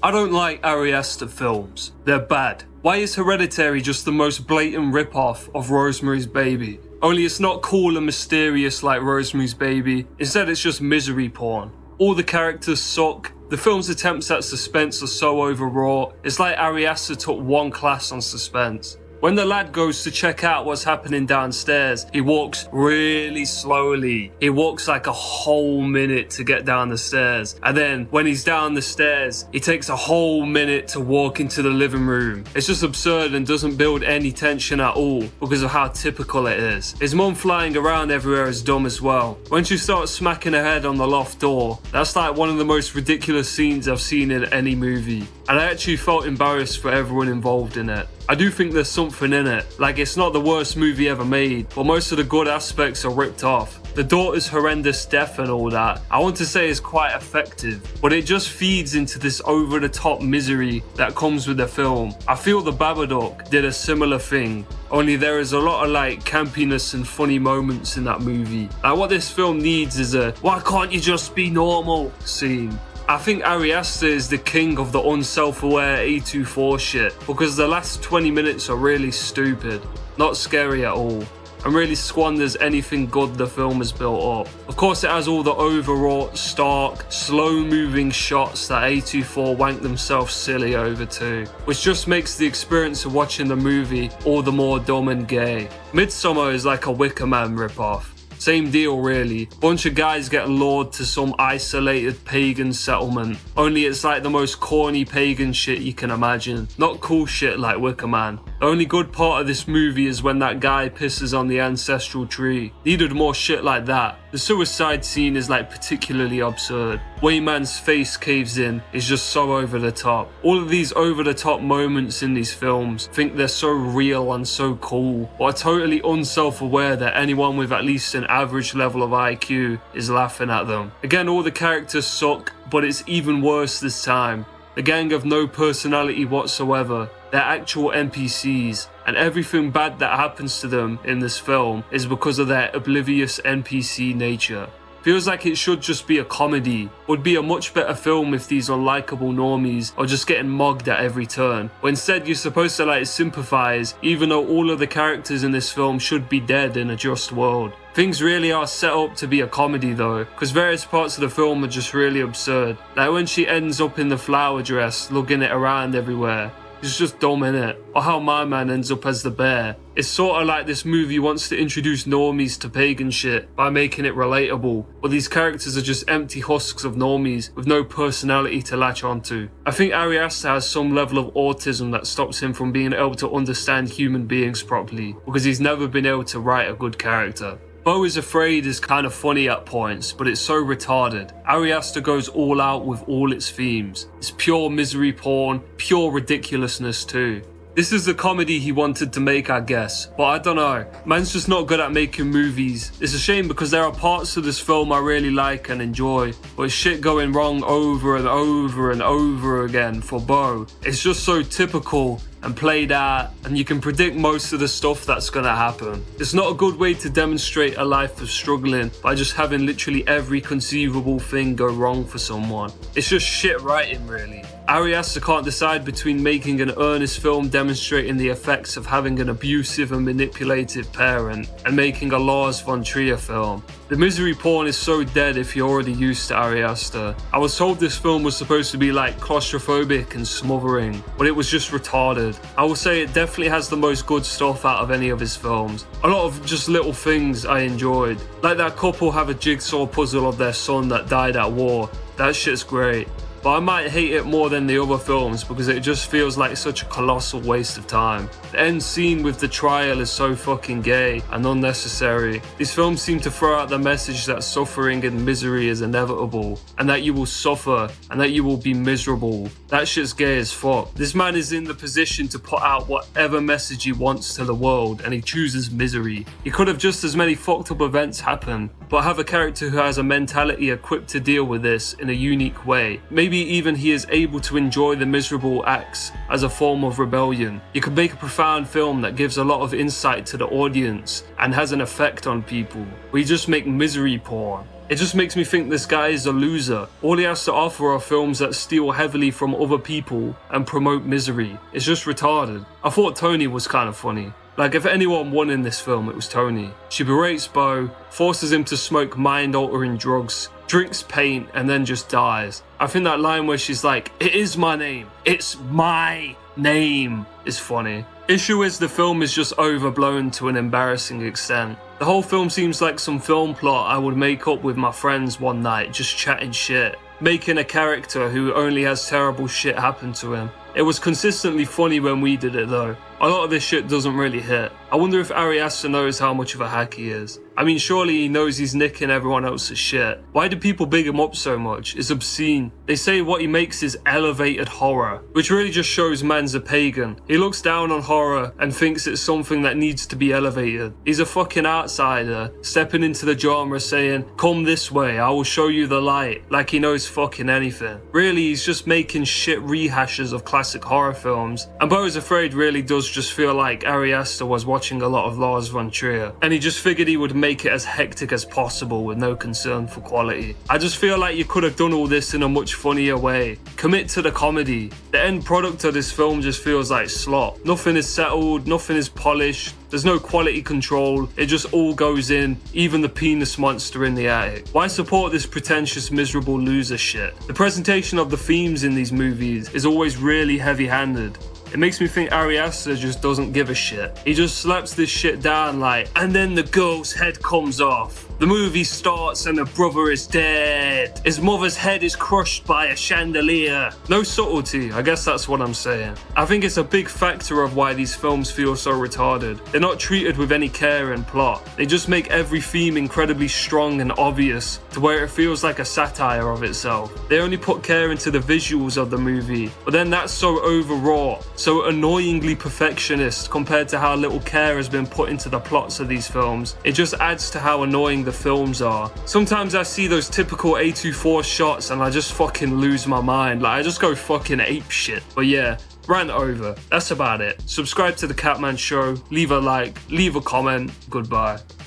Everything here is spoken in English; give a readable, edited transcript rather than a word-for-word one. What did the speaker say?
I don't like Ari Aster films. They're bad. Why is Hereditary just the most blatant rip-off of Rosemary's Baby? Only it's not cool and mysterious like Rosemary's Baby. Instead, it's just misery porn. All the characters suck. The film's attempts at suspense are so overwrought. It's like Ari Aster took one class on suspense. When the lad goes to check out what's happening downstairs, he walks really slowly. He walks like a whole minute to get down the stairs. And then when he's down the stairs, he takes a whole minute to walk into the living room. It's just absurd and doesn't build any tension at all because of how typical it is. His mum flying around everywhere is dumb as well. When she starts smacking her head on the loft door, that's like one of the most ridiculous scenes I've seen in any movie. And I actually felt embarrassed for everyone involved in it. I do think there's something in it, like it's not the worst movie ever made, but most of the good aspects are ripped off. The daughter's horrendous death and all that, I want to say is quite effective, but it just feeds into this over-the-top misery that comes with the film. I feel The Babadook did a similar thing, only there is a lot of like campiness and funny moments in that movie. Like what this film needs is a "why can't you just be normal" scene. I think Ari Aster is the king of the unself-aware A24 shit because the last 20 minutes are really stupid, not scary at all, and really squanders anything good the film has built up. Of course it has all the overwrought, stark, slow-moving shots that A24 wank themselves silly over too, which just makes the experience of watching the movie all the more dumb and gay. Midsommar is like a Wicker Man ripoff. Same deal really, bunch of guys get lured to some isolated pagan settlement, only it's like the most corny pagan shit you can imagine, not cool shit like Wicker Man. The only good part of this movie is when that guy pisses on the ancestral tree. Needed more shit like that. The suicide scene is like particularly absurd. Wayman's face caves in is just so over the top. All of these over the top moments in these films think they're so real and so cool, but are totally unself-aware that anyone with at least an average level of IQ is laughing at them. Again, all the characters suck, but it's even worse this time. The gang have no personality whatsoever. They're actual NPCs, and everything bad that happens to them in this film is because of their oblivious NPC nature. Feels like it should just be a comedy. Would be a much better film if these unlikable normies are just getting mugged at every turn. But instead you're supposed to like sympathize, even though all of the characters in this film should be dead in a just world. Things really are set up to be a comedy though, because various parts of the film are just really absurd. Like when she ends up in the flower dress, lugging it around everywhere. It's just dumb innit? Or how my man ends up as the bear. It's sort of like this movie wants to introduce normies to pagan shit by making it relatable, but these characters are just empty husks of normies with no personality to latch onto. I think Ari Aster has some level of autism that stops him from being able to understand human beings properly, because he's never been able to write a good character. Beau is Afraid is kind of funny at points, but it's so retarded. Ari Aster goes all out with all its themes. It's pure misery porn, pure ridiculousness too. This is the comedy he wanted to make, I guess, but I don't know. Man's just not good at making movies. It's a shame because there are parts of this film I really like and enjoy, but it's shit going wrong over and over and over again for Beau. It's just so typical and played out, and you can predict most of the stuff that's gonna happen. It's not a good way to demonstrate a life of struggling by just having literally every conceivable thing go wrong for someone. It's just shit writing really. Ari Aster can't decide between making an earnest film demonstrating the effects of having an abusive and manipulative parent and making a Lars von Trier film. The misery porn is so dead if you're already used to Ari Aster. I was told this film was supposed to be like claustrophobic and smothering, but it was just retarded. I will say it definitely has the most good stuff out of any of his films. A lot of just little things I enjoyed. Like that couple have a jigsaw puzzle of their son that died at war. That shit's great. But I might hate it more than the other films because it just feels like such a colossal waste of time. The end scene with the trial is so fucking gay and unnecessary. These films seem to throw out the message that suffering and misery is inevitable, and that you will suffer, and that you will be miserable. That shit's gay as fuck. This man is in the position to put out whatever message he wants to the world, and he chooses misery. He could have just as many fucked up events happen, but have a character who has a mentality equipped to deal with this in a unique way. Maybe even he is able to enjoy the miserable acts as a form of rebellion. You could make a profound film that gives a lot of insight to the audience and has an effect on people. We just make misery porn. It just makes me think this guy is a loser. All he has to offer are films that steal heavily from other people and promote misery. It's just retarded. I thought Tony was kind of funny. Like, if anyone won in this film, it was Tony. She berates Beau, forces him to smoke mind-altering drugs, drinks paint, and then just dies. I think that line where she's like, "It is my name. It's my name," is funny. Issue is the film is just overblown to an embarrassing extent. The whole film seems like some film plot I would make up with my friends one night, just chatting shit, making a character who only has terrible shit happen to him. It was consistently funny when we did it though. A lot of this shit doesn't really hit. I wonder if Ari Aster knows how much of a hack he is. I mean, surely he knows he's nicking everyone else's shit. Why do people big him up so much? It's obscene. They say what he makes is elevated horror, which really just shows man's a pagan. He looks down on horror and thinks it's something that needs to be elevated. He's a fucking outsider, stepping into the genre saying, "Come this way, I will show you the light," like he knows fucking anything. Really, he's just making shit rehashes of classic horror films. And Beau is Afraid really does just feel like Ari Aster was watching a lot of Lars von Trier, and he just figured he would make it as hectic as possible with no concern for quality. I just feel like you could have done all this in a much funnier way. Commit to the comedy. The end product of this film just feels like slop. Nothing is settled, nothing is polished, there's no quality control, it just all goes in, even the penis monster in the attic. Why support this pretentious, miserable loser shit? The presentation of the themes in these movies is always really heavy-handed. It makes me think Ari Aster just doesn't give a shit. He just slaps this shit down like, and then the girl's head comes off. The movie starts and the brother is dead. His mother's head is crushed by a chandelier. No subtlety, I guess that's what I'm saying. I think it's a big factor of why these films feel so retarded. They're not treated with any care and plot. They just make every theme incredibly strong and obvious to where it feels like a satire of itself. They only put care into the visuals of the movie, but then that's so overwrought, so annoyingly perfectionist compared to how little care has been put into the plots of these films. It just adds to how annoying the films are. Sometimes I see those typical A24 shots and I just fucking lose my mind. Like, I just go fucking ape shit. But yeah, rant over. That's about it. Subscribe to the Catman Show, leave a like, leave a comment. Goodbye.